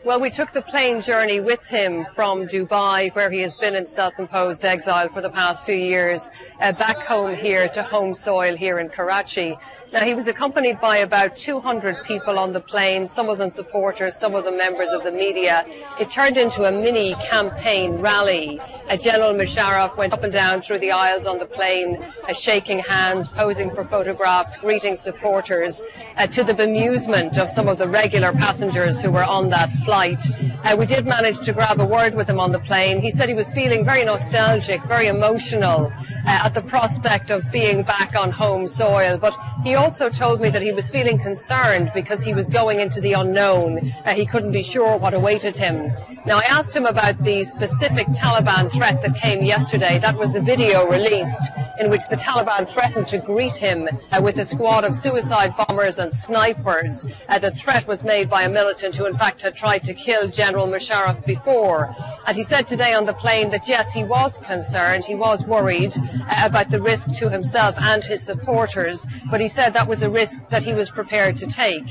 Well, we took the plane journey with him from Dubai, where he has been in self-imposed exile for the past few years, back home here to home soil here in Karachi. Now, he was accompanied by about 200 people on the plane, some of them supporters, some of them members of the media. It turned into a mini campaign rally. General Musharraf went up and down through the aisles on the plane, shaking hands, posing for photographs, greeting supporters, to the bemusement of some of the regular passengers who were on that flight. We did manage to grab a word with him on the plane. He said he was feeling very nostalgic, very emotional at the prospect of being back on home soil, but he also told me that he was feeling concerned because he was going into the unknown. He couldn't be sure what awaited him. Now, I asked him about the specific Taliban threat that came yesterday. That was the video released in which the Taliban threatened to greet him with a squad of suicide bombers and snipers. The threat was made by a militant who in fact had tried to kill General Musharraf before. And he said today on the plane that yes, he was concerned, he was worried about the risk to himself and his supporters, but he said that was a risk that he was prepared to take.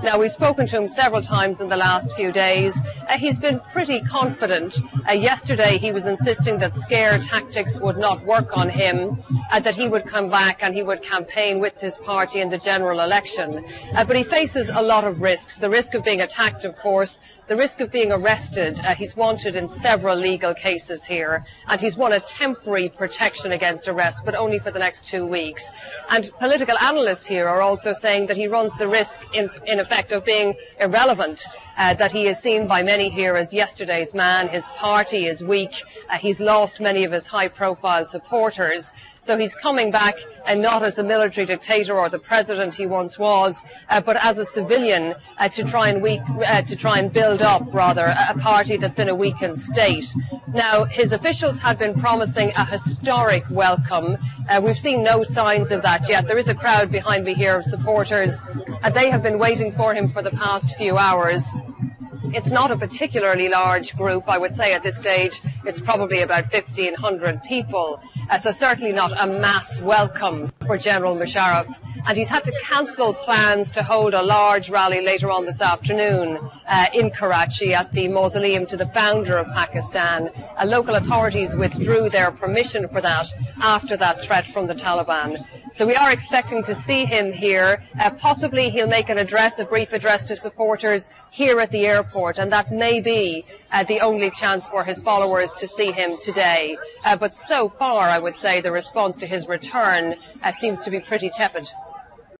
Now, we've spoken to him several times in the last few days. He's been pretty confident. Yesterday he was insisting that scare tactics would not work on him, that he would come back and he would campaign with his party in the general election. But he faces a lot of risks. The risk of being attacked, of course, the risk of being arrested. He's wanted in several legal cases here, and he's won a temporary protection against arrest, but only for the next 2 weeks. And political analysts here are also saying that he runs the risk, in effect, of being irrelevant, that he is seen by many here as yesterday's man. His party is weak. He's lost many of his high-profile supporters. So he's coming back, and not as the military dictator or the president he once was, but as a civilian to try and build up, rather, a party that's in a weakened state. Now, his officials had been promising a historic welcome. We've seen no signs of that yet. There is a crowd behind me here of supporters, and they have been waiting for him for the past few hours. It's not a particularly large group, I would say at this stage. It's probably about 1,500 people, so certainly not a mass welcome for General Musharraf. And he's had to cancel plans to hold a large rally later on this afternoon in Karachi at the mausoleum to the founder of Pakistan. Local authorities withdrew their permission for that after that threat from the Taliban. So we are expecting to see him here. Possibly he'll make an address, a brief address to supporters here at the airport, and that may be the only chance for his followers to see him today. But so far, I would say, the response to his return seems to be pretty tepid.